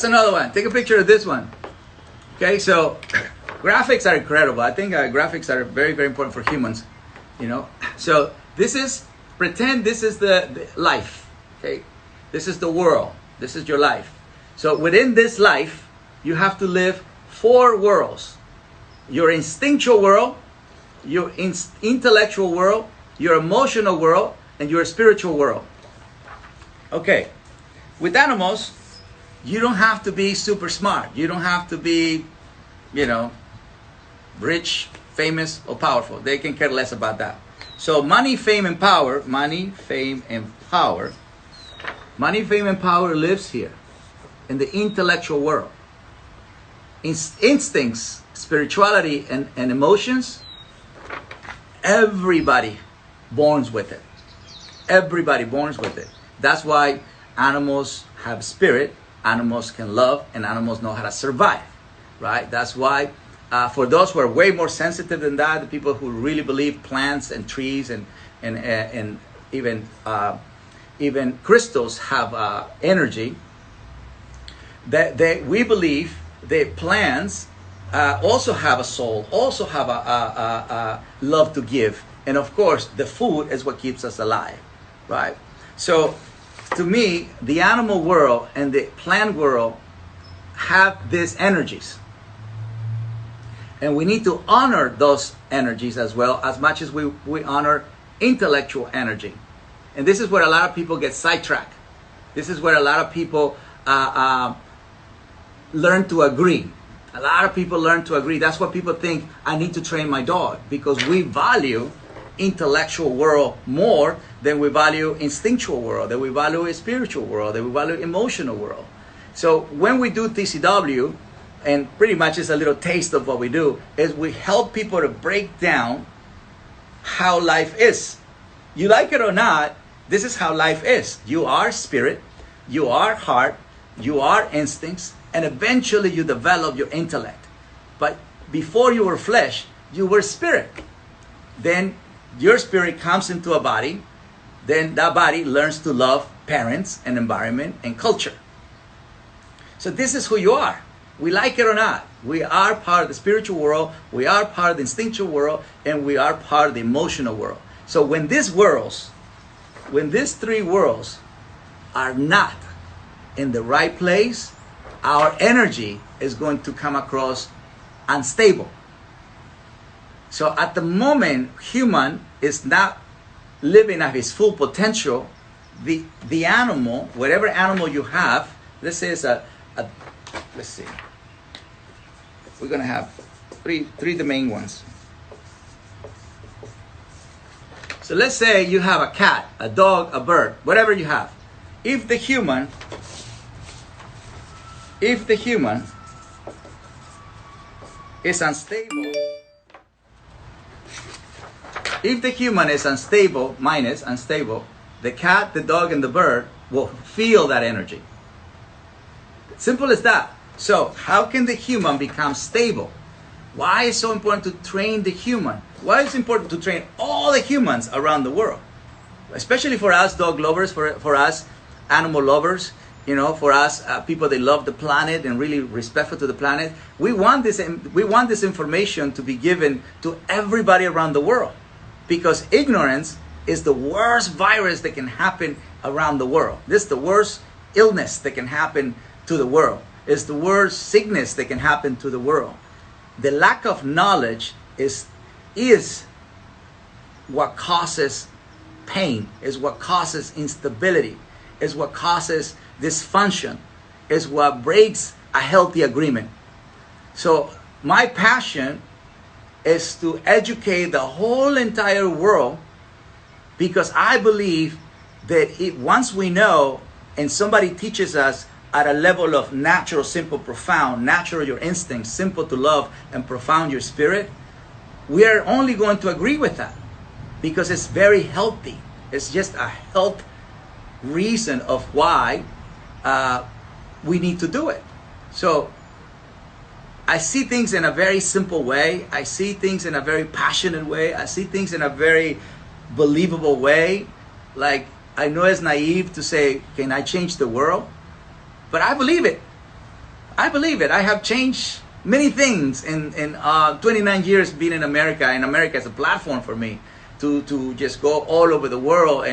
That's another one. Take a picture of this one. Okay, so graphics are incredible. I think graphics are very, very important for humans. You know, so this is, pretend this is the life. Okay, this is the world. This is your life. So within this life, you have to live 4 worlds. Your instinctual world, your intellectual world, your emotional world, and your spiritual world. Okay, with animals, you don't have to be super smart. You don't have to be, you know, rich, famous, or powerful. They can care less about that. So money, fame, and power, money, fame, and power, money, fame, and power lives here in the intellectual world. Instincts, spirituality, and emotions, everybody borns with it. Everybody borns with it. That's why animals have spirit, animals can love, and animals know how to survive, right? That's why for those who are way more sensitive than that, the people who really believe plants and trees and even crystals have energy, we believe that plants also have a soul, also have a love to give. And of course, the food is what keeps us alive, right? So to me, the animal world and the plant world have these energies. And we need to honor those energies as well, as much as we honor intellectual energy. And this is where a lot of people get sidetracked. This is where a lot of people learn to agree. A lot of people learn to agree. That's why people think, I need to train my dog, because we value intellectual world more than we value instinctual world, than we value a spiritual world, than we value emotional world. So when we do TCW, and pretty much it's a little taste of what we do, is we help people to break down how life is. You like it or not, this is how life is. You are spirit, you are heart, you are instincts, and eventually you develop your intellect. But before you were flesh, you were spirit. Then your spirit comes into a body, then that body learns to love parents and environment and culture. So this is who you are. We like it or not. We are part of the spiritual world, we are part of the instinctual world, and we are part of the emotional world. So when these 3 worlds are not in the right place, our energy is going to come across unstable. So at the moment, human is not living at his full potential. The animal, whatever animal you have, let's say it's let's see. We're gonna have three the main ones. So let's say you have a cat, a dog, a bird, whatever you have. If the human is unstable, minus unstable, the cat, the dog, and the bird will feel that energy. Simple as that. So how can the human become stable? Why is it so important to train the human? Why is it important to train all the humans around the world? Especially for us dog lovers, for us animal lovers, you know, for us people that love the planet and really respectful to the planet. We want this information to be given to everybody around the world, because ignorance is the worst virus that can happen around the world. This is the worst illness that can happen to the world. It's the worst sickness that can happen to the world. The lack of knowledge is what causes pain, is what causes instability, is what causes dysfunction, is what breaks a healthy agreement. So my passion is to educate the whole entire world, because I believe that once we know and somebody teaches us at a level of natural, simple, profound, natural your instincts, simple to love, and profound your spirit, we are only going to agree with that, because it's very healthy. It's just a health reason of why we need to do it. So I see things in a very simple way. I see things in a very passionate way. I see things in a very believable way. Like, I know it's naive to say, can I change the world? But I believe it. I believe it. I have changed many things in 29 years being in America, and America is a platform for me to just go all over the world,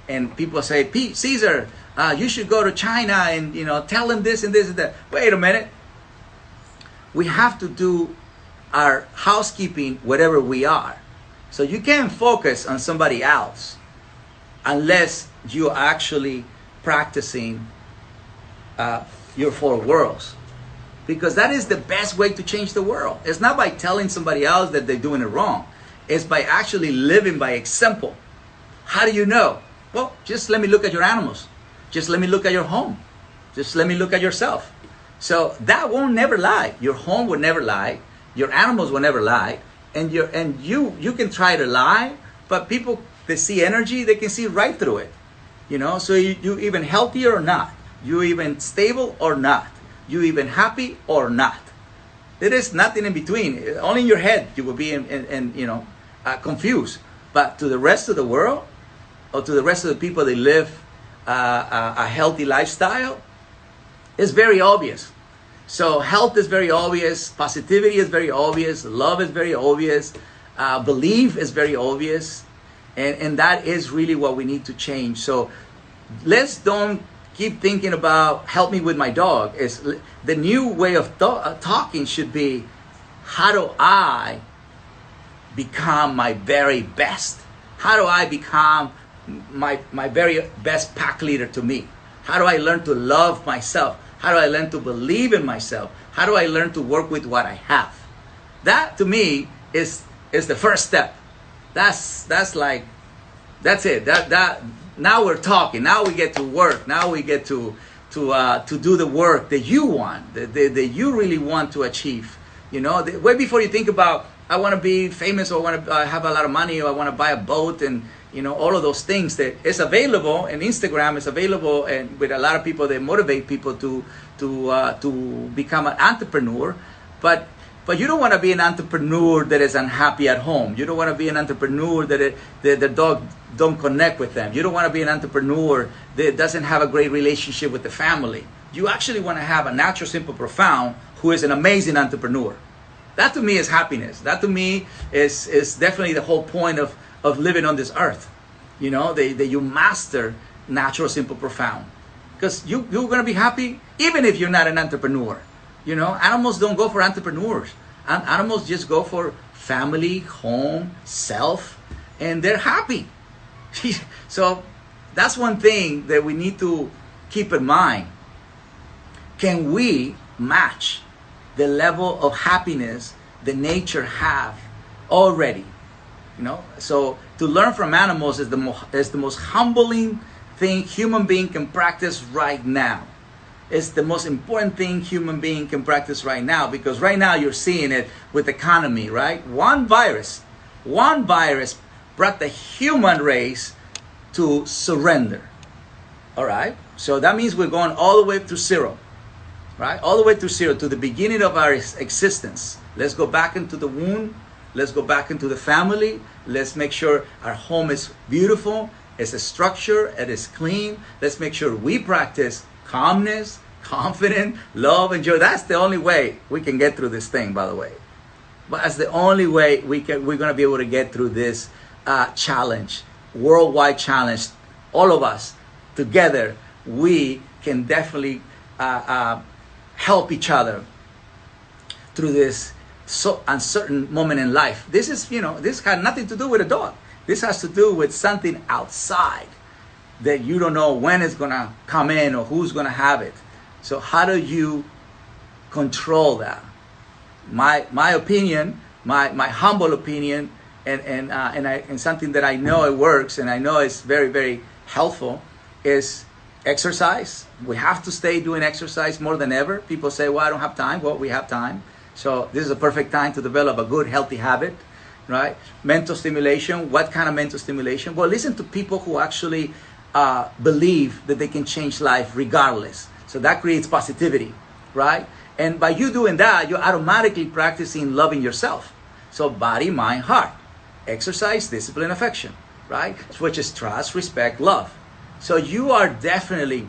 and people say, Pete, Cesar, you should go to China and tell them this and this and that. Wait a minute. We have to do our housekeeping wherever we are. So you can't focus on somebody else unless you're actually practicing your four worlds. Because that is the best way to change the world. It's not by telling somebody else that they're doing it wrong. It's by actually living by example. How do you know? Well, just let me look at your animals. Just let me look at your home. Just let me look at yourself. So that won't never lie. Your home will never lie. Your animals will never lie. And you can try to lie, but people, they see energy, they can see right through it. So you even healthier or not. You even stable or not. You even happy or not. There is nothing in between. Only in your head you will be confused. But to the rest of the world, or to the rest of the people that live a healthy lifestyle, it's very obvious. So health is very obvious, positivity is very obvious, love is very obvious, belief is very obvious, and that is really what we need to change. So let's don't keep thinking about help me with my dog. Is the new way of talking should be, how do I become my very best? How do I become my very best pack leader to me? How do I learn to love myself? How do I learn to believe in myself? How do I learn to work with what I have? That to me is the first step. That's it. That now we're talking. Now we get to work. Now we get to do the work that you want, that you really want to achieve. Way before you think about, I want to be famous, or I want to have a lot of money, or I want to buy a boat, and all of those things that is available, and Instagram is available, and with a lot of people that motivate people to become an entrepreneur, but you don't want to be an entrepreneur that is unhappy at home. You don't want to be an entrepreneur that the dog don't connect with them. You don't want to be an entrepreneur that doesn't have a great relationship with the family. You actually want to have a natural, simple, profound who is an amazing entrepreneur. That to me is happiness. That to me is definitely the whole point of living on this earth. That you master natural, simple, profound. Because you're going to be happy even if you're not an entrepreneur. Animals don't go for entrepreneurs. Animals just go for family, home, self, and they're happy. So that's one thing that we need to keep in mind. Can we match the level of happiness that nature have already? So to learn from animals is the most humbling thing human being can practice right now. It's the most important thing human being can practice right now, because right now you're seeing it with the economy, right? One virus brought the human race to surrender. All right? So that means we're going all the way to zero. Right? All the way to zero, to the beginning of our existence. Let's go back into the womb. Let's go back into the family. Let's make sure our home is beautiful, it's a structure, it is clean. Let's make sure we practice calmness, confidence, love, and joy. That's the only way we can get through this thing, by the way. But that's the only way we're going to be able to get through this challenge, worldwide challenge. All of us together, we can definitely help each other through this so uncertain moment in life. This had nothing to do with a dog. This has to do with something outside that you don't know when it's going to come in or who's going to have it. So how do you control that? My opinion, my humble opinion, and something that I know it works and I know it's very, very helpful, is exercise. We have to stay doing exercise more than ever. People say, well, I don't have time. Well, we have time. So this is a perfect time to develop a good, healthy habit, right? Mental stimulation. What kind of mental stimulation? Well, listen to people who actually believe that they can change life regardless. So that creates positivity, right? And by you doing that, you're automatically practicing loving yourself. So body, mind, heart. Exercise, discipline, affection, right? Which is trust, respect, love. So you are definitely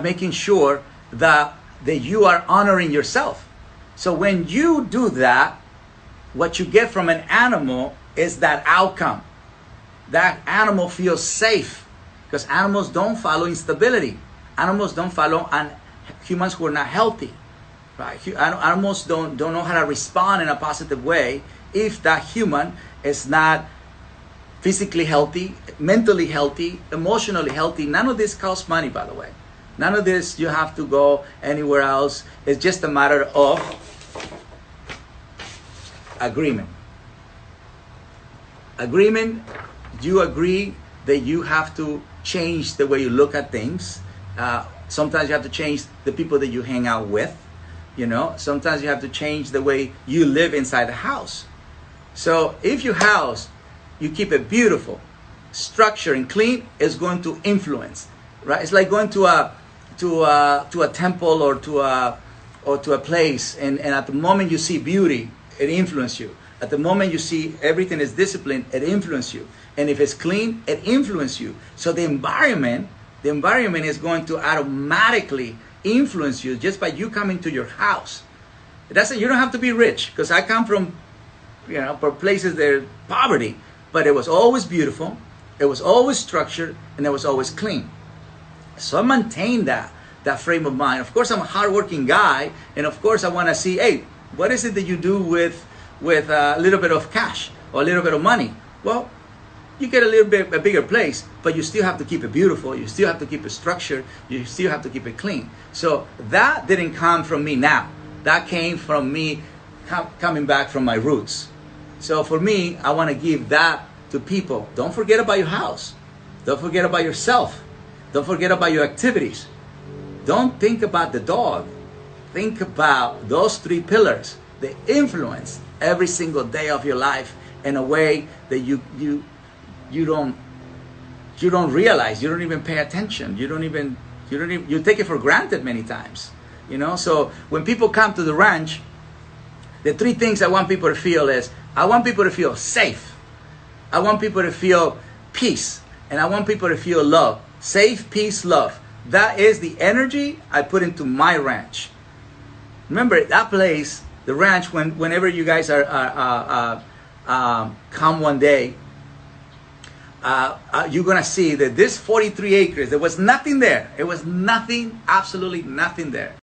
making sure that that you are honoring yourself. So when you do that, what you get from an animal is that outcome. That animal feels safe, because animals don't follow instability. Animals don't follow humans who are not healthy. Right? Animals don't know how to respond in a positive way if that human is not physically healthy, mentally healthy, emotionally healthy. None of this costs money, by the way. None of this you have to go anywhere else. It's just a matter of agreement. Agreement, you agree that you have to change the way you look at things. Sometimes you have to change the people that you hang out with. You know, sometimes you have to change the way you live inside the house. So if your house, you keep it beautiful, structured and clean, is going to influence, right? It's like going to a temple or to a place, and at the moment you see beauty, it influences you. At the moment you see everything is disciplined, it influences you. And if it's clean, it influences you. So the environment is going to automatically influence you just by you coming to your house. You don't have to be rich, because I come from, from places that are poverty, but it was always beautiful, it was always structured, and it was always clean. So I maintain that frame of mind. Of course, I'm a hardworking guy, and of course I want to see, hey, what is it that you do with a little bit of cash or a little bit of money? Well, you get a bigger place, but you still have to keep it beautiful. You still have to keep it structured. You still have to keep it clean. So that didn't come from me now. That came from me coming back from my roots. So for me, I want to give that to people. Don't forget about your house. Don't forget about yourself. Don't forget about your activities. Don't think about the dog. Think about those 3 pillars. They influence every single day of your life in a way that you don't realize. You don't even pay attention. You take it for granted many times. So when people come to the ranch, the 3 things I want people to feel is, I want people to feel safe, I want people to feel peace, and I want people to feel love. Safe, peace, love. That is the energy I put into my ranch. Remember that place, the ranch, whenever you guys come one day, you're going to see that this 43 acres, there was nothing there. It was nothing, absolutely nothing there.